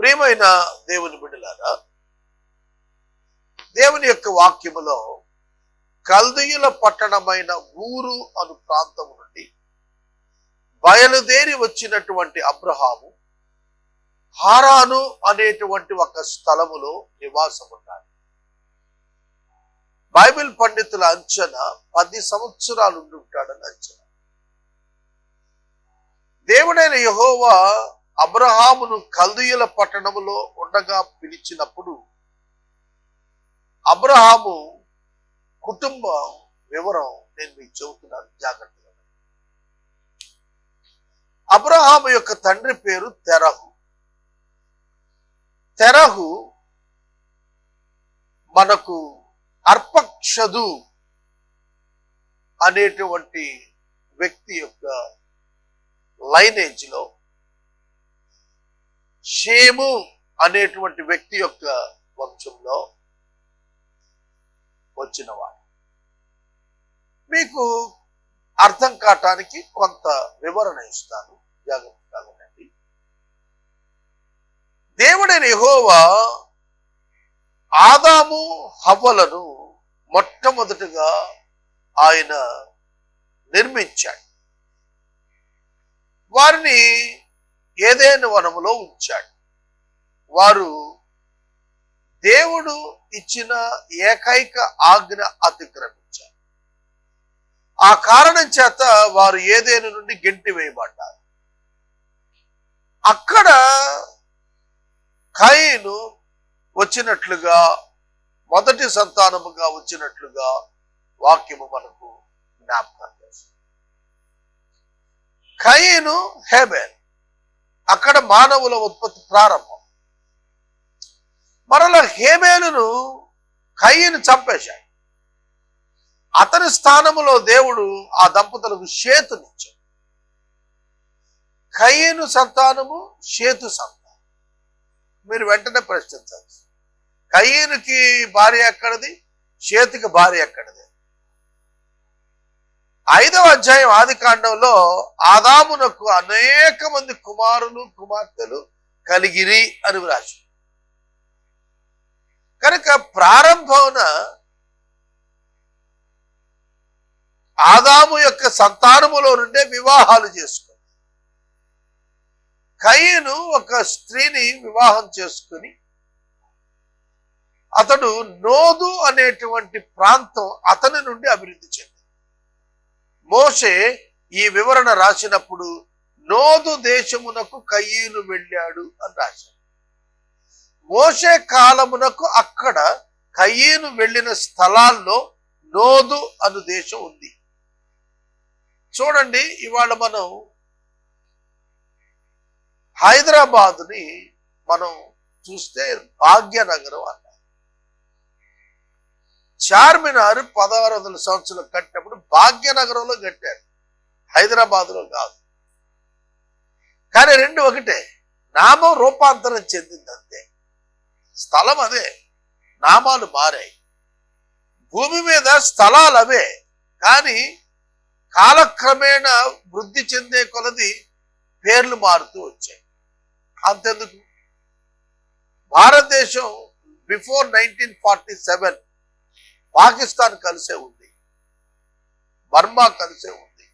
ప్రియమైన దేవుని బిడ్డలారా, దేవుని యొక్క వాక్యములో కల్దీయుల పట్టణమైన ఊరు అను ప్రాంతం నుండి బయలుదేరి వచ్చినటువంటి అబ్రహాము హారాను అనేటువంటి ఒక స్థలములో నివాసం ఉన్నాడు. బైబిల్ పండితుల అంచనా 10 సంవత్సరాలు ఉండి ఉంటాడని అంచనా. దేవుడైన యెహోవా అబ్రహామును కల్దీయుల పట్టణములో ఉండగా పిలిచినప్పుడు అబ్రహాము కుటుంబ వివరం నేను మీకు చెబుతున్నాను, జాగ్రత్తగా. అబ్రహాము యొక్క తండ్రి పేరు తెరహు. తెరహు మనకు అర్పక్షదు అనేటువంటి వ్యక్తి యొక్క లైనేజ్ లో, షేము అనేటువంటి వ్యక్తి యొక్క వంశంలో వచ్చినవాడు. మీకు అర్థం కావటానికి కొంత వివరణ ఇస్తాను, జాగ్రత్తగా వినండి. దేవుడైన యెహోవా ఆదాము హవ్వలను మొట్టమొదటిగా ఆయన నిర్మించాడు. వారిని ఏదైనా వనములో ఉంచాడు. వారు దేవుడు ఇచ్చిన ఏకైక ఆజ్ఞ అతిక్రమించారు. ఆ కారణం చేత వారు ఏదైనా నుండి గెంటి వేయబడ్డారు. అక్కడ కయీను వచ్చినట్లుగా, మొదటి సంతానముగా వచ్చినట్లుగా వాక్యము మనకు జ్ఞాపకం చేస్తుంది. కయీను, హేబెల్, అక్కడ మానవుల ఉత్పత్తి ప్రారంభం. మరలా హేబెలును కయీను చంపేశాడు. అతని స్థానములో దేవుడు ఆ దంపతులకు షేతునిచ్చాడు. కయీను సంతానము, షేతు సంతానం. మీరు వెంటనే ప్రశ్నించాలి, కయీనుకి భార్య ఎక్కడిది, షేతుకి భార్య ఎక్కడిది? 5వ అధ్యాయం ఆదికాండంలో ఆదామునకు అనేక మంది కుమారులు కుమార్తెలు కలిగిరి అని వ్రాసి. కనుక ప్రారంభమున ఆదాము యొక్క సంతానములో నుండే వివాహాలు చేసుకుంది. కయీను ఒక స్త్రీని వివాహం చేసుకుని అతడు నోదు అనేటువంటి ప్రాంతం అతని నుండి అభివృద్ధి చెందింది. మోషే ఈ వివరణ రాసినప్పుడు నోదు దేశమునకు కయీను వెళ్ళాడు అని రాశాడు. మోషే కాలమునకు అక్కడ కయీను వెళ్ళిన స్థలాల్లో నోదు అను దేశం ఉంది. చూడండి, ఇవాళ మనం హైదరాబాదుని మనం చూస్తే భాగ్యనగరం అన్నారు. చార్మినార్ 1600 సంవత్సరాలు కట్టినప్పుడు భాగ్యనగరంలో కట్టారు, హైదరాబాద్లో కాదు. కానీ రెండు ఒకటే, నామం రూపాంతరం చెందింది అంతే. స్థలం అదే, నామాలు మారాయి. భూమి మీద స్థలాలు అవే, కానీ కాలక్రమేణా వృద్ధి చెందే కొలది పేర్లు మారుతూ వచ్చాయి. అంతెందుకు, భారతదేశం బిఫోర్ 1947 పాకిస్తాన్ కలిసే ఉంది, బర్మా కలిసే ఉంది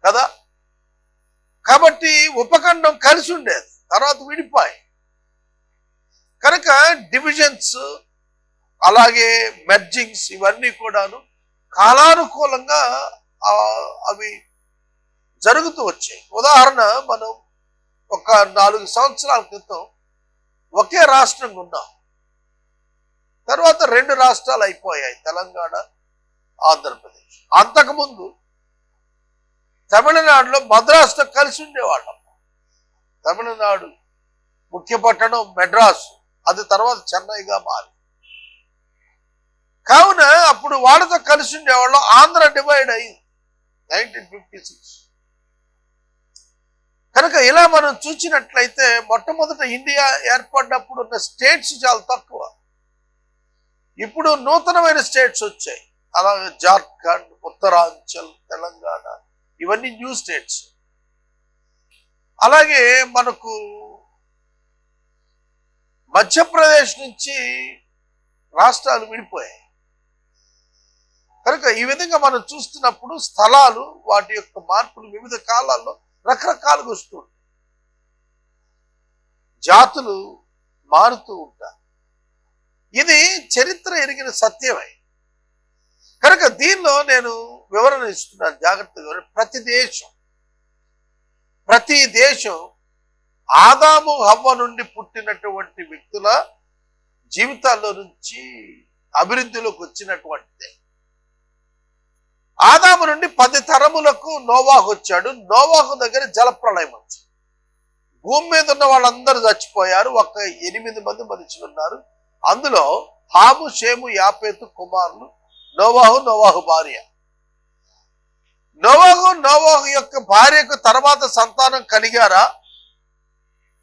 కదా. కాబట్టి ఉపఖండం కలిసి ఉండేది, తర్వాత విడిపోయి. కనుక డివిజన్స్, అలాగే మెర్జింగ్స్, ఇవన్నీ కూడాను కాలానుకూలంగా అవి జరుగుతూ వచ్చాయి. ఉదాహరణ, మనం ఒక 4 సంవత్సరాల క్రితం ఒకే రాష్ట్రంగా ఉన్నాం, తర్వాత 2 రాష్ట్రాలు అయిపోయాయి, తెలంగాణ, ఆంధ్రప్రదేశ్. అంతకుముందు తమిళనాడులో మద్రాసుతో కలిసి ఉండేవాళ్ళం. తమిళనాడు ముఖ్య పట్టణం మెడ్రాసు, అది తర్వాత చెన్నైగా మారి. కావున అప్పుడు వాళ్ళతో కలిసి ఉండేవాళ్ళం. ఆంధ్ర డివైడ్ అయింది 1956. కనుక ఇలా మనం చూసినట్లయితే మొట్టమొదట ఇండియా ఏర్పడినప్పుడు ఉన్న స్టేట్స్ చాలా తక్కువ. ఇప్పుడు నూతనమైన స్టేట్స్ వచ్చాయి, అలాగే జార్ఖండ్, ఉత్తరాంచల్, తెలంగాణ, ఇవన్నీ న్యూ స్టేట్స్. అలాగే మనకు మధ్యప్రదేశ్ నుంచి రాష్ట్రాలు విడిపోయాయి. కనుక ఈ విధంగా మనం చూస్తున్నప్పుడు స్థలాలు వాటి యొక్క మార్పులు వివిధ కాలాల్లో రకరకాలుగా వస్తూ ఉంటాయి. జాతులు మారుతూ ఉంటారు. ఇది చరిత్ర ఎరిగిన సత్యమే. కనుక దీనిలో నేను వివరణ ఇస్తున్నాను జాగ్రత్తగా. ప్రతి దేశం ఆదాము హవ్వ నుండి పుట్టినటువంటి వ్యక్తుల జీవితాల్లో నుంచి అభివృద్ధిలోకి వచ్చినటువంటిదే. ఆదాము నుండి 10 తరములకు నోవాహు వచ్చాడు. నోవాహు దగ్గర జలప్రళయం వచ్చింది. భూమి మీద ఉన్న వాళ్ళందరూ చచ్చిపోయారు. ఒక 8 మంది మనుషులు ఉన్నారు. అందులో హాము, షేము, యాపేతు కుమారులు, నోవాహు భార్య. నోవాహు యొక్క భార్యకు తర్వాత సంతానం కలిగారా?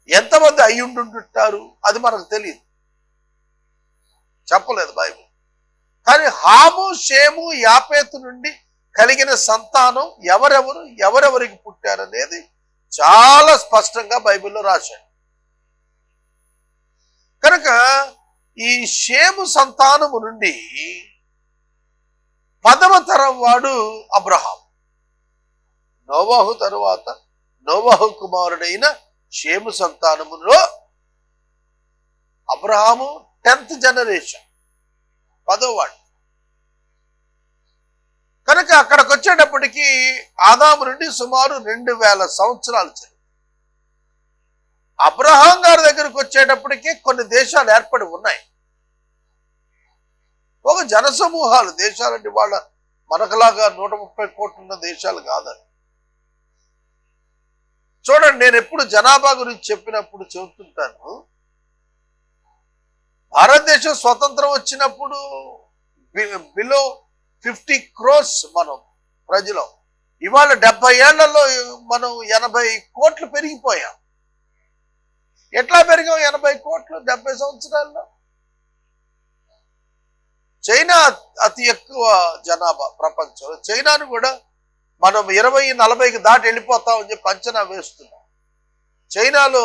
ఎంతమంది అయ్యుంటుంటారు అది మనకు తెలియదు, చెప్పలేదు బైబిల్. కానీ హాము, షేము, యాపేతు నుండి కలిగిన సంతానం ఎవరెవరికి పుట్టారనేది చాలా స్పష్టంగా బైబిల్లో రాశాడు. కనుక ఈ షేము సంతానము నుండి 10వ తరం వాడు అబ్రహాం. నోవాహు తరువాత నోవాహు కుమారుడైన షేము సంతానములో అబ్రహాము 10th జనరేషన్, 10వ వాడు. కనుక అక్కడికి వచ్చేటప్పటికి ఆదాము నుండి సుమారు 2000 సంవత్సరాలు జరిగింది. అబ్రహాం గారి దగ్గరకు వచ్చేటప్పటికి కొన్ని దేశాలు ఏర్పడి ఉన్నాయి. ఒక జనసమూహాలు, దేశాలంటే వాళ్ళ మనకులాగా 130 కోట్లు ఉన్న దేశాలు కాదని. చూడండి, నేను ఎప్పుడు జనాభా గురించి చెప్పినప్పుడు చెబుతుంటాను, భారతదేశం స్వతంత్రం వచ్చినప్పుడు బిలో 50 crores మనం ప్రజలు. ఇవాళ 70 ఏళ్లలో మనం 80 కోట్లు పెరిగిపోయాం. ఎట్లా పెరిగాం 80 కోట్లు 70 సంవత్సరాల్లో? చైనా అతి ఎక్కువ జనాభా ప్రపంచంలో. చైనాను కూడా మనం 20-40కి దాటి వెళ్ళిపోతామని చెప్పి అంచనా వేస్తున్నాం. చైనాలో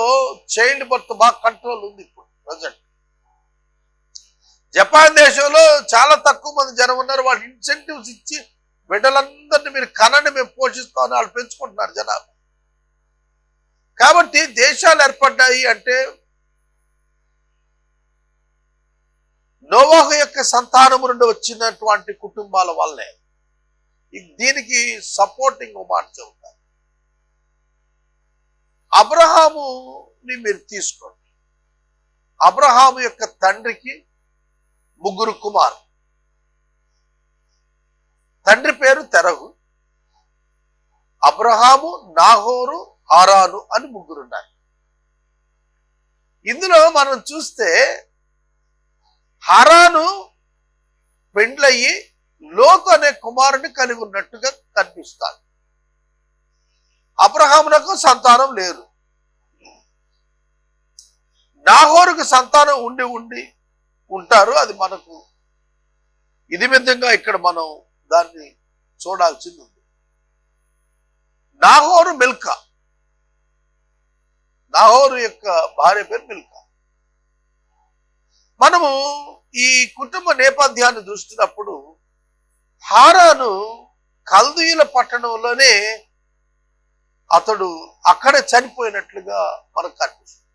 చైల్డ్ బర్త్ బాగా కంట్రోల్ ఉంది ఇప్పుడు ప్రజెంట్. జపాన్ దేశంలో చాలా తక్కువ మంది జనం ఉన్నారు. వాళ్ళు ఇన్సెంటివ్స్ ఇచ్చి బిడ్డలందరినీ మీరు కనండి, మేము పోషిస్తామని వాళ్ళు పెంచుకుంటున్నారు జనాలు. కాబట్టి దేశాలు ఏర్పడ్డాయి అంటే నోవాహు యొక్క సంతానము నుండి వచ్చినటువంటి కుటుంబాల వల్లే. దీనికి సపోర్టింగ్ మాట చెబుతారు. అబ్రహాముని మీరు తీసుకోండి. అబ్రహాము యొక్క తండ్రికి 3 కుమారు. తండ్రి పేరు తెరహు. అబ్రహాము, నాహోరు, హారాను అని 3 ఉన్నారు. ఇందులో మనం చూస్తే హారాను పెండ్లయ్యి లోతు అనే కుమారుని కలిగి ఉన్నట్టుగా కనిపిస్తారు. అబ్రహామునకు సంతానం లేరు. నాహోరుకు సంతానం ఉండి ఉంటారు. అది మనకు ఇది విధంగా ఇక్కడ మనం దాన్ని చూడాల్సింది ఉంది. నాహోరు మిల్కా. నాహోరు యొక్క భార్య పేరు మిల్కా. మనము ఈ కుటుంబ నేపథ్యాన్ని చూస్తున్నప్పుడు హారాను కల్దీయుల పట్టణంలోనే అతడు అక్కడ చనిపోయినట్లుగా మనకు కనిపిస్తుంది.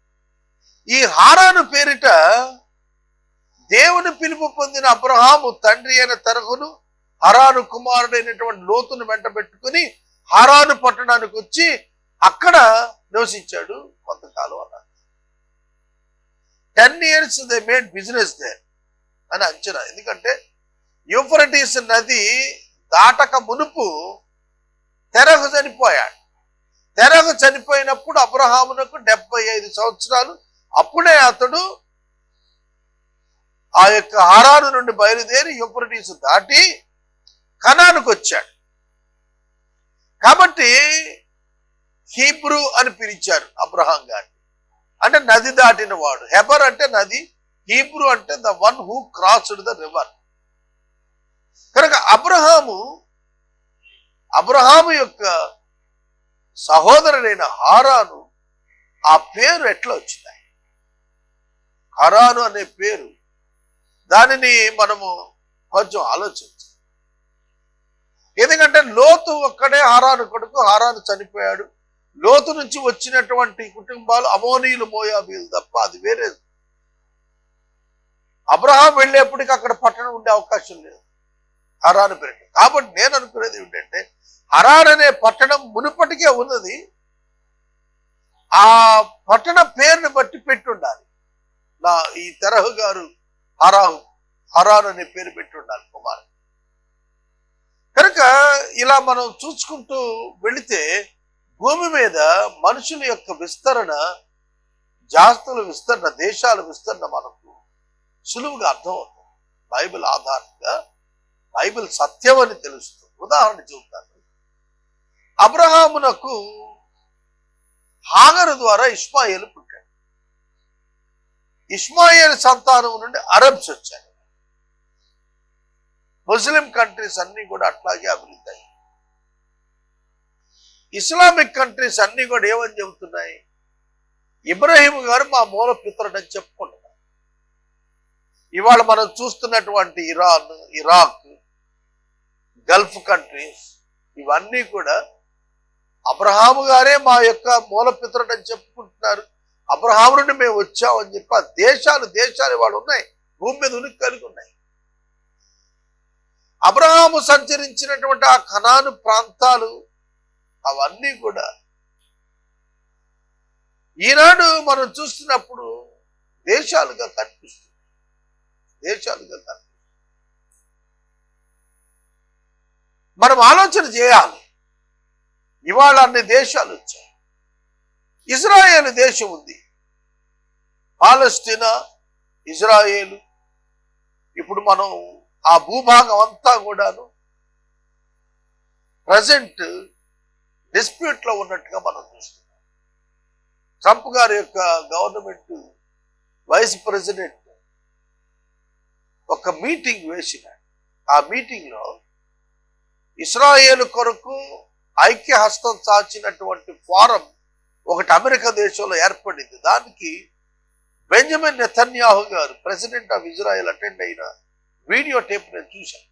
ఈ హారాను పేరిట దేవుని పిలుపు పొందిన అబ్రహాము తండ్రి అయిన తెరహును హారాను కుమారుడైనటువంటి లోతును వెంట పెట్టుకుని హారాను పట్టణానికి వచ్చి అక్కడ నివసించాడు కొంతకాలం. అలా 10 years they made business there అని అంచనా. ఎందుకంటే యూఫ్రటీస్ నది దాటక మునుపు తెరహు చనిపోయాడు. తెరహు చనిపోయినప్పుడు అబ్రహామునకు 75 సంవత్సరాలు. అప్పుడే అతడు ఆ యొక్క హారాను నుండి బయలుదేరి యూఫ్రటీస్ దాటి కనానుకు వచ్చాడు. కాబట్టి హీబ్రూ అని పిలిచారు అబ్రహాం గారిని, అంటే నది దాటిన వాడు. హెబర్ అంటే నది, హీబ్రూ అంటే the one who crossed the river. కనుక అబ్రహాము యొక్క సహోదరుడైన హారాను ఆ పేరు ఎట్లా వచ్చింది? హరాను అనే పేరు, దానిని మనము కొంచెం ఆలోచించాలి. ఎందుకంటే లోతు ఒక్కడే హారాను కొడుకు, హారాను చనిపోయాడు. లోతు నుంచి వచ్చినటువంటి కుటుంబాలు అమోనీయులు, మోయాబీలు తప్ప అది వేరే. అబ్రహాం వెళ్ళేప్పటికి అక్కడ పట్టణం ఉండే అవకాశం లేదు, హరాను పేరు. కాబట్టి నేను అనుకునేది ఏంటంటే, హరాన్ అనే పట్టణం మునుపటికే ఉన్నది, ఆ పట్టణ పేరుని బట్టి పెట్టుండాలి. ఈ తెరహు గారు హరాన్ అనే పేరు పెట్టుండాలి కుమారు. కనుక ఇలా మనం చూసుకుంటూ వెళితే భూమి మీద మనుషుల యొక్క విస్తరణ, జాతుల విస్తరణ, దేశాల విస్తరణ మనకు సులువుగా అర్థమవుతుంది. బైబిల్ ఆధారంగా, బైబిల్ సత్యం అని తెలుస్తుంది. ఉదాహరణ చెబుతాను. అబ్రహామునకు హాగరు ద్వారా ఇష్మాయేలు పుట్టాడు. ఇష్మాయేలు సంతానం నుండి అరబ్స్ వచ్చారు. ముస్లిం కంట్రీస్ అన్ని కూడా అట్లాగే అభివృద్ధి అయ్యాయి. ఇస్లామిక్ కంట్రీస్ అన్ని కూడా ఏమని చెబుతున్నాయి? ఇబ్రాహీం గారు మా మూల పితరుడు అని చెప్పుకుంటున్నారు. ఇవాళ మనం చూస్తున్నటువంటి ఇరాన్, ఇరాక్, గల్ఫ్ కంట్రీస్ ఇవన్నీ కూడా అబ్రహాము గారే మా యొక్క మూల పితరుడు అని చెప్పుకుంటున్నారు. అబ్రహాము నుండి మేము వచ్చామని చెప్పి ఆ దేశాలు వాళ్ళు ఉన్నాయి, భూమి మీద ఉనికి కలిగి ఉన్నాయి. అబ్రహాము సంచరించినటువంటి ఆ కనాను ప్రాంతాలు అవన్నీ కూడా ఈనాడు మనం చూస్తున్నప్పుడు దేశాలుగా కనిపిస్తుంది. మనం ఆలోచన చేయాలి. ఇవాళ అన్ని దేశాలు వచ్చాయి. ఇజ్రాయేల్ దేశం ఉంది, పాలస్తీనా, ఇజ్రాయేలు. ఇప్పుడు మనం ఆ భూభాగం అంతా కూడాను ప్రజెంట్ డిస్ప్యూట్ లో ఉన్నట్టుగా మనం చూస్తున్నాం. ట్రంప్ గారి యొక్క గవర్నమెంట్ వైస్ ప్రెసిడెంట్ ఒక మీటింగ్ వేసినాడు. ఆ మీటింగ్ లో ఇస్రాయేలు కొరకు ఐక్య హస్తం చాచినటువంటి ఫోరం ఒకటి అమెరికా దేశంలో ఏర్పడింది. దానికి బెంజమిన్ నెతన్యాహు గారు, ప్రెసిడెంట్ ఆఫ్ ఇజ్రాయెల్, అటెండ్ అయిన వీడియో టేప్ నేను చూశాను.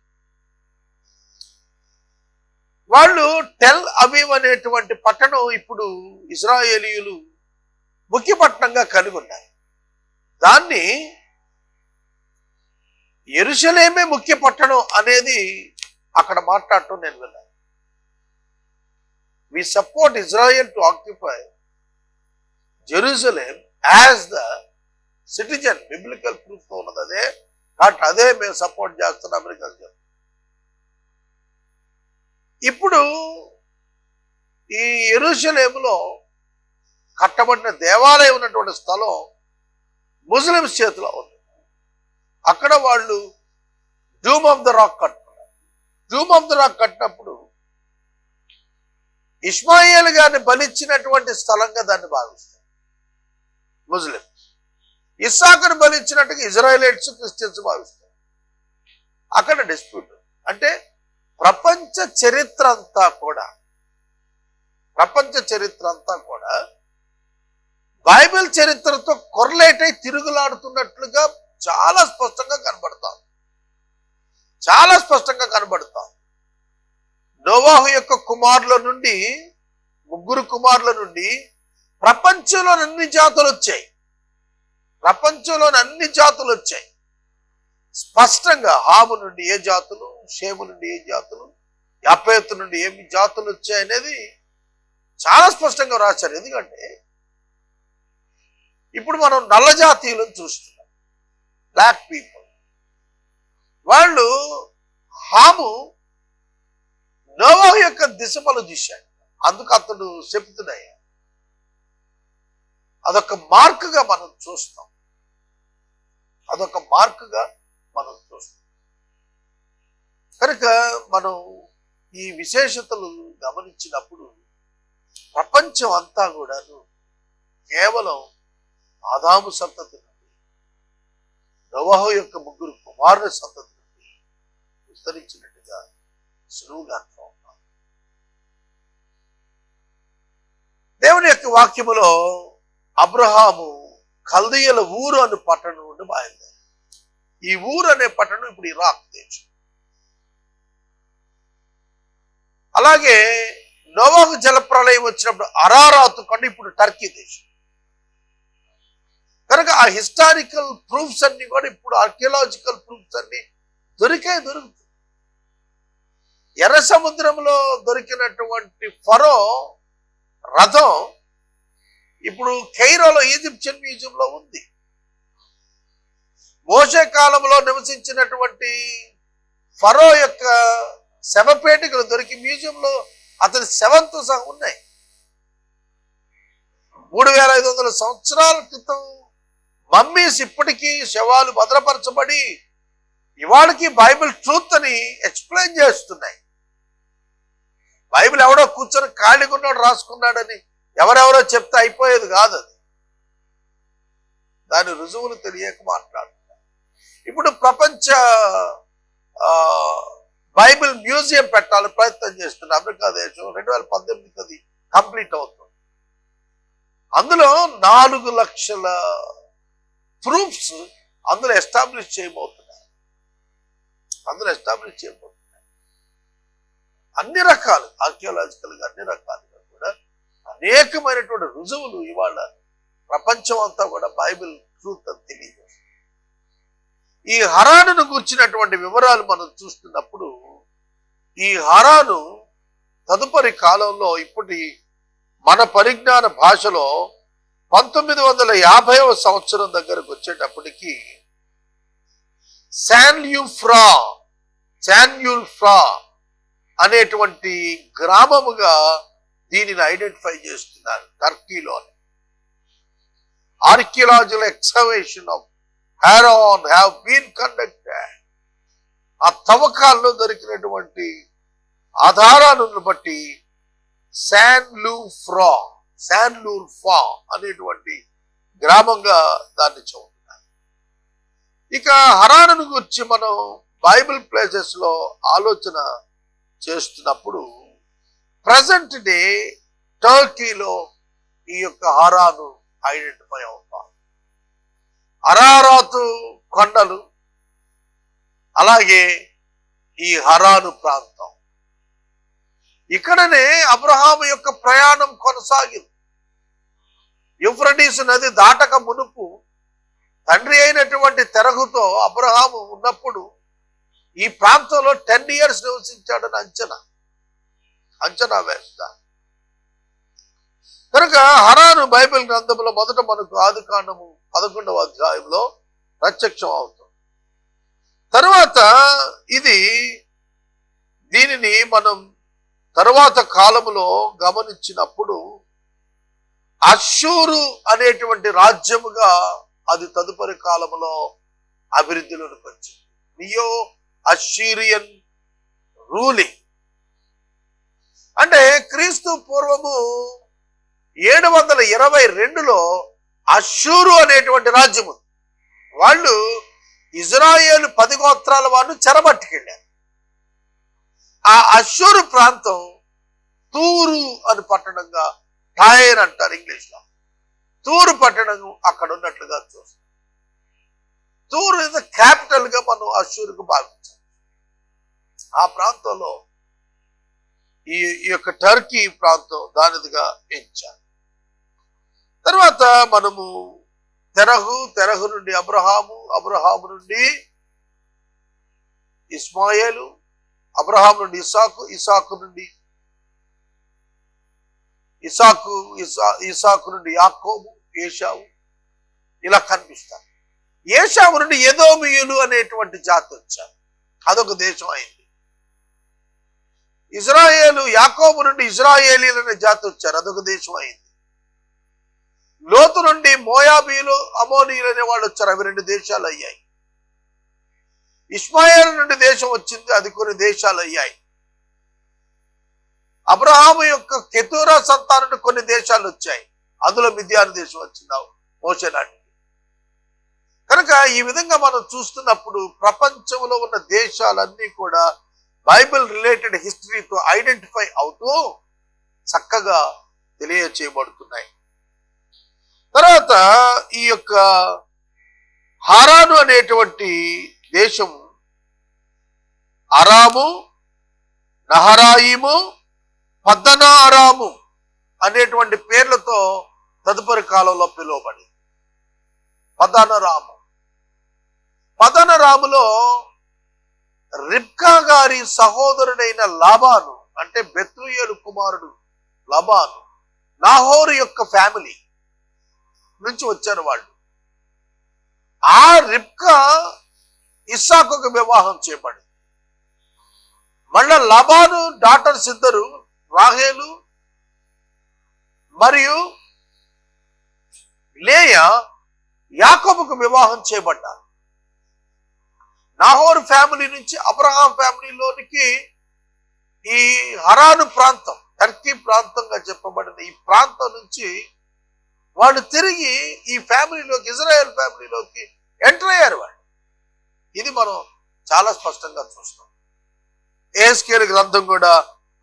వాళ్ళు టెల్ అవీవ్ అనేటువంటి పట్టణం ఇప్పుడు ఇజ్రాయేలీయులు ముఖ్య పట్టణంగా కలిగి ఉన్నారు. దాన్ని యెరూషలేమే ముఖ్య పట్టణం అనేది అక్కడ మాట్లాడటం నేను విన్నాను. We support Israel to occupy Jerusalem as the citizen. Biblical proof తో ఉన్నది అదే. కాబట్టి అదే మేము సపోర్ట్ చేస్తున్నాం అమెరికా. ఇప్పుడు ఈ యెరూషలేములో కట్టబడిన దేవాలయం ఉన్నటువంటి స్థలం ముస్లిమ్స్ చేతిలో ఉంది. అక్కడ వాళ్ళు డూమ్ ఆఫ్ ద రాక్ కట్టుకున్నారు. డూమ్ ఆఫ్ ద రాక్ కట్టినప్పుడు ఇష్మాయేల్ గారిని బలిచ్చినటువంటి స్థలంగా దాన్ని భావిస్తారు ముస్లిమ్స్. ఇస్సాకును బలిచ్చినట్టుగా ఇజ్రాయెలైట్స్, క్రిస్టియన్స్ భావిస్తారు. అక్కడ డిస్ప్యూట్. అంటే ప్రపంచ చరిత్ర అంతా కూడా బైబిల్ చరిత్రతో కొర్లేట్ అయి తిరుగులాడుతున్నట్లుగా చాలా స్పష్టంగా కనబడతాం. నోవాహు యొక్క ముగ్గురు కుమారుల నుండి ప్రపంచంలోని అన్ని జాతులు వచ్చాయి. స్పష్టంగా హాము నుండి ఏ జాతులు, షేము నుండి ఏ జాతులు, యాపేతు నుండి ఏమి జాతులు వచ్చాయి అనేది చాలా స్పష్టంగా రాశారు. ఎందుకంటే ఇప్పుడు మనం నల్ల జాతీయులను చూస్తున్నాం, బ్లాక్ పీపుల్. వాళ్ళు హాము నోవాహు యొక్క దిశమలు చూశాడు, అందుకు అతడు చెప్తున్నాయి. అదొక మార్కుగా మనం చూస్తాం. కనుక మనం ఈ విశేషతలు గమనించినప్పుడు ప్రపంచం అంతా కూడాను కేవలం ఆదాము సంతతి నుండి, నోవాహు యొక్క ముగ్గురు కుమారుల సంతతి నుండి విస్తరించినట్టుగా సులువుగా అర్థం. దేవుని యొక్క వాక్యములో అబ్రహాము కల్దీయుల ఊరు అనే పట్టణం నుండి బయలుదేరి. ఈ ఊరు అనే పట్టణం ఇప్పుడు ఇరాక్ దేశం. అలాగే నోవాహు జలప్రలయం వచ్చినప్పుడు అరారాతు కొండ ఇప్పుడు టర్కీ దేశం. కనుక ఆ హిస్టారికల్ ప్రూఫ్స్ అన్ని కూడా ఇప్పుడు ఆర్కియలాజికల్ ప్రూఫ్స్ అన్ని దొరుకుతుంది. ఎర్ర సముద్రంలో దొరికినటువంటి ఫరో రథం ఇప్పుడు కైరోలో ఈజిప్షియన్ మ్యూజియంలో ఉంది. మోషే కాలంలో నివసించినటువంటి ఫరో యొక్క శవపేటికలు దొరికి మ్యూజియంలో అతని శవంతో సహా ఉన్నాయి. 3500 సంవత్సరాల క్రితం మమ్మీస్ ఇప్పటికీ శవాలు భద్రపరచబడి ఇవాళకి బైబిల్ ట్రూత్ అని ఎక్స్ప్లెయిన్ చేస్తున్నాయి. బైబిల్ ఎవడో కూర్చొని ఖాళీగున్నాడు రాసుకున్నాడని ఎవరెవరో చెప్తే అయిపోయేది కాదు. అది దాని రుజువులు తెలియక మాట్లాడుతున్నారు. ఇప్పుడు ప్రపంచ బైబిల్ మ్యూజియం పెట్టాలని ప్రయత్నం చేస్తున్నారు అమెరికా దేశం. 2018 అది కంప్లీట్ అవుతుంది. అందులో 4 లక్షల ప్రూఫ్స్ అందులో ఎస్టాబ్లిష్ చేయబోతున్నారు. అన్ని రకాలు ఆర్కియాలజికల్ గా అన్ని రకాలుగా కూడా అనేకమైనటువంటి రుజువులు ఇవాళ ప్రపంచం అంతా కూడా బైబిల్ ట్రూత్ అని తెలియజేస్తుంది. ఈ హరానును గుర్చినటువంటి వివరాలు మనం చూస్తున్నప్పుడు ఈ హరాను తదుపరి కాలంలో ఇప్పటి మన పరిజ్ఞాన భాషలో 1950వ సంవత్సరం దగ్గరకు వచ్చేటప్పటికి శాన్యుల్ఫ్రా అనేటువంటి గ్రామముగా దీనిని ఐడెంటిఫై చేస్తున్నారు. టర్కీలోని archaeological excavation of Harran have been conducted. ఆ తవ్వకాల్లో దొరికినటువంటి ఆధారాలను బట్టి శాన్లుల్ఫా అనేటువంటి గ్రామంగా దాన్ని చదువుతున్నారు. ఇక హరానును గురించి మనం బైబిల్ ప్లేసెస్ లో ఆలోచన చేస్తున్నప్పుడు ప్రజెంట్ డే టర్కీలో ఈ యొక్క హరాను ఐడెంటిఫై అవుతాం. అరారాతు కొండలు, అలాగే ఈ హరాను ప్రాంతం. ఇక్కడనే అబ్రహాము యొక్క ప్రయాణం కొనసాగింది. యూఫ్రటీసు నది దాటక మునుపు తండ్రి అయినటువంటి తెరహుతో అబ్రహాము ఉన్నప్పుడు ఈ ప్రాంతంలో 10 years నివసించాడని అంచనా వేస్తా. కనుక హరాను బైబిల్ గ్రంథంలో మొదట మనకు ఆదికాండము 11వ అధ్యాయంలో ప్రత్యక్షం అవుతుంది. తరువాత దీనిని మనం తరువాత కాలములో గమనించినప్పుడు అష్షూరు అనేటువంటి రాజ్యముగా అది తదుపరి కాలంలో అభివృద్ధిలోకి వచ్చింది. నియో అష్షీరియన్ రూలింగ్ అంటే క్రీస్తు పూర్వము 722లో అష్షూరు అనేటువంటి రాజ్యము వాళ్ళు ఇజ్రాయేలు 10 గోత్రాల వారిని చెరబట్టుకెళ్ళారు. ఆ అష్షూరు ప్రాంతం తూరు అని పట్టణంగా టైర్ అంటారు ఇంగ్లీష్ లో. తూరు పట్టణం అక్కడ ఉన్నట్లుగా చూస్తాం. తూరు ఇస్ క్యాపిటల్ గా మనం అష్షూరుకు భావించాం. ఆ ప్రాంతంలో ఈ యొక్క టర్కీ ప్రాంతం దానిదిగా ఎంచారు. తర్వాత మనము తెరహు నుండి అబ్రహాము నుండి ఇస్మాయేలు, అబ్రహాము నుండి ఇసాకు నుండి యాకోబు, ఏషావు ఇలా కనిపిస్తారు. ఏషావు నుండి ఎదోమీయులు అనేటువంటి జాతి వచ్చారు. అదొక దేశం అయింది. యాకోబు నుండి ఇజ్రాయేలీలు అనే జాతి వచ్చారు. అదొక దేశం అయింది. లోతు నుండి మోయాబీలు, అమోనీయులు అనే వాళ్ళు వచ్చారు. అవి 2 దేశాలు అయ్యాయి. ఇష్మాయేలు నుండి దేశం వచ్చింది. అది కొన్ని దేశాలు అయ్యాయి. అబ్రహాము యొక్క కెతూరా సంతానం కొన్ని దేశాలు వచ్చాయి. అందులో మిద్యాను దేశం వచ్చింది మోషే నాటికి. కనుక ఈ విధంగా మనం చూస్తున్నప్పుడు ప్రపంచంలో ఉన్న దేశాలన్నీ కూడా బైబిల్ రిలేటెడ్ హిస్టరీతో ఐడెంటిఫై అవుతూ చక్కగా తెలియచేయబడుతున్నాయి. తర్వాత ఈ యొక్క హారాను అనేటువంటి దేశం అరాము, నహరాయిము, పద్దనా అరాము అనేటువంటి పేర్లతో తదుపరి కాలంలో పిలువబడింది. పదనరాము. పదనరాములో రిబ్కా గారి సహోదరుడైన లాబాను, అంటే బెత్రుయేలు కుమారుడు లాబాను, నాహోరు యొక్క ఫ్యామిలీ నుంచి వచ్చారు వాళ్ళు. ఆ రిబ్కా ఇస్సాకుకు వివాహం చేయబడింది. మళ్ళా లాబాను డాటర్స్ ఇద్దరు, రాహేలు మరియు లేయా, యాకోబుకు వివాహం చేయబడ్డారు. నాహోరు ఫ్యామిలీ నుంచి అబ్రహాం ఫ్యామిలీలోనికి ఈ హరాను ప్రాంతం, టర్కీ ప్రాంతంగా చెప్పబడిన ఈ ప్రాంతం నుంచి వాళ్ళు తిరిగి ఈ ఫ్యామిలీలోకి, ఇజ్రాయెల్ ఫ్యామిలీలోకి ఎంటర్ అయ్యారు వాళ్ళు. ఇది మనం చాలా స్పష్టంగా చూస్తాం. ఎహెజ్కేలు గ్రంథం కూడా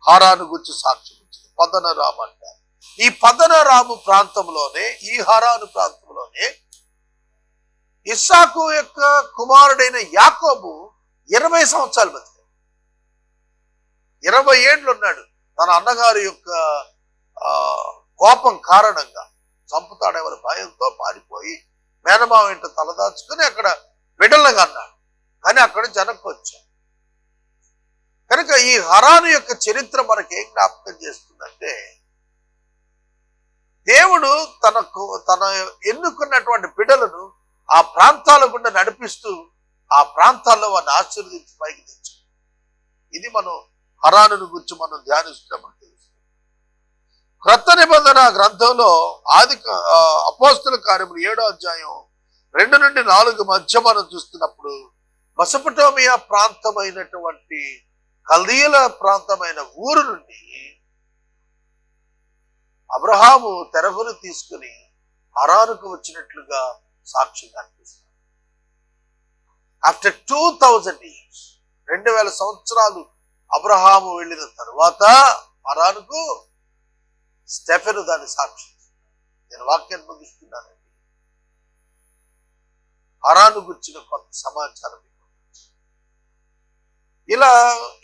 హారాను గురించి సాక్ష్యం ఇచ్చింది. పదనరాము అంటారు. ఈ పదనరాము ప్రాంతంలోనే, ఈ హారాను ప్రాంతంలోనే ఇస్సాకు యొక్క కుమారుడైన యాకోబు 20 సంవత్సరాలు బతికాడు. 20 ఏళ్ళు ఉన్నాడు. తన అన్నగారి యొక్క కోపం కారణంగా చంపుతాడేవారి భయంతో పారిపోయి మేనమావ ఇంట తలదాచుకుని అక్కడ బిడ్డలుగా అన్నాడు. కానీ అక్కడి నుంచి వెనక్కి వచ్చాడు. కనుక ఈ హరాను యొక్క చరిత్ర మనకి ఏం జ్ఞాపకం చేస్తుందంటే, దేవుడు తన ఎన్నుకున్నటువంటి బిడ్డలను ఆ ప్రాంతాల గుండా నడిపిస్తూ ఆ ప్రాంతాల్లో వారిని ఆశీర్వదించి పైకి తెచ్చాడు. ఇది మనం హరానుని గురించి మనం ధ్యానిస్తున్నామని తెలుస్తుంది. క్రొత్త నిబంధన గ్రంథంలో అపోస్తుల కార్యములు 7వ అధ్యాయం 2 నుండి 4 మధ్య మనం చూస్తున్నప్పుడు మెసొపొటేమియా ప్రాంతమైనటువంటి కల్దీయుల ప్రాంతమైన ఊరు నుండి అబ్రహాము తెరగును తీసుకుని హరానుకు వచ్చినట్లుగా సాక్ష్యం కనిపిస్తుంది. ఆఫ్టర్ 2000 years, 2000 సంవత్సరాలు అబ్రహాము వెళ్ళిన తరువాత హరానుకు స్టెఫెను దాని సాక్షి. నేను వాక్యాన్ని ముగిస్తున్నానండి. హరాను గురించిన కొంత సమాచారం ఇలా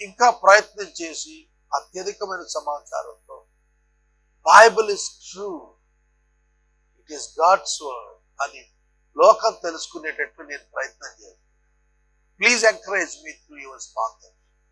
ఇంకా ప్రయత్నం చేసి అత్యధికమైన సమాచారంతో Bible is true, it is God's word అని లోకం తెలుసుకునేటట్టు నేను ప్రయత్నం చేస్తాను. Please encourage me through your sponsor.